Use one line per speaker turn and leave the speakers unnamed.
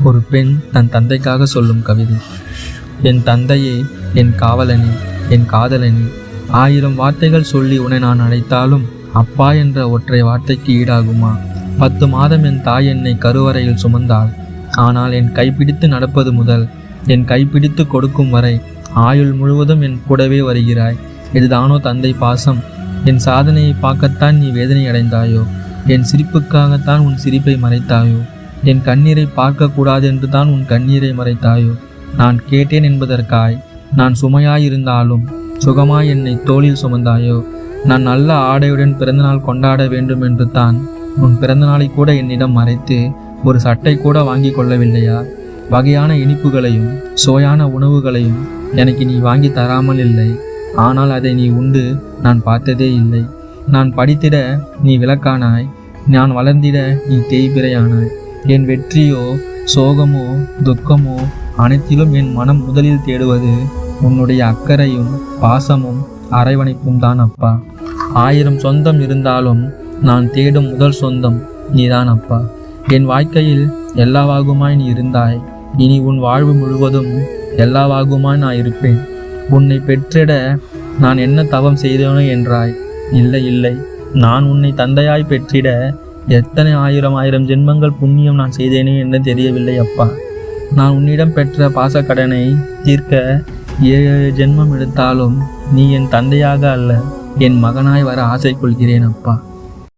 ஒரு பெண் தன் தந்தைக்காக சொல்லும் கவிதை. என் தந்தையே, என் காவலனே, என் காதலனே, 1000 வார்த்தைகள் சொல்லி உன்னை நான் அழைத்தாலும் அப்பா என்ற ஒற்றை வார்த்தைக்கு ஈடாகுமா? 10 மாதம் என் தாய் என்னை கருவறையில் சுமந்தாள். ஆனால் என் கைப்பிடித்து நடப்பது முதல் என் கைப்பிடித்து கொடுக்கும் வரை ஆயுள் முழுவதும் என் கூடவே வருகிறாய். இதுதானோ தந்தை பாசம்? என் சாதனையை பார்க்கத்தான் நீ வேதனை அடைந்தாயோ? என் சிரிப்புக்காகத்தான் உன் சிரிப்பை மறைத்தாயோ? என் கண்ணீரை பார்க்கக்கூடாது என்று தான் உன் கண்ணீரை மறைத்தாயோ? நான் கேட்டேன் என்பதற்காய் நான் சுமையாயிருந்தாலும் சுகமாய் என்னை தோளில் சுமந்தாயோ? நான் நல்ல ஆடையுடன் பிறந்தநாள் கொண்டாட வேண்டும் என்று தான் உன் பிறந்தநாளை கூட என்னிடம் மறைத்து ஒரு சட்டை கூட வாங்கி கொள்ளவில்லையா? வகையான இனிப்புகளையும் சுவையான உணவுகளையும் எனக்கு நீ வாங்கி தராமல் இல்லை. ஆனால் அதை நீ உண்டு நான் பார்த்ததே இல்லை. நான் படித்திட நீ விளக்கானாய், நான் வளர்ந்திட நீ தேய்பிரையானாய். என் வெற்றியோ சோகமோ துக்கமோ அனைத்திலும் என் மனம் முதலில் தேடுவது உன்னுடைய அக்கறையும் பாசமும் அரவணைப்பும் தான் அப்பா. 1000 சொந்தம் இருந்தாலும் நான் தேடும் முதல் சொந்தம் நீதான் அப்பா. என் வாழ்க்கையில் எல்லாவாகுமாய் நீ இருந்தாய். இனி உன் வாழ்வு முழுவதும் எல்லாவாகுமாய் நான் இருப்பேன். உன்னை பெற்றிட நான் என்ன தவம் செய்தேனோ என்றாய். இல்லை இல்லை, நான் உன்னை தந்தையாய் பெற்றிட எத்தனை 1000 ஜென்மங்கள் புண்ணியம் நான் செய்தேனே என்று தெரியவில்லை அப்பா. நான் உன்னிடம் பெற்ற பாசக்கடனை தீர்க்க 7 ஜென்மம் எடுத்தாலும் நீ என் தந்தையாக அல்ல, என் மகனாய் வர ஆசை கொள்கிறேன் அப்பா.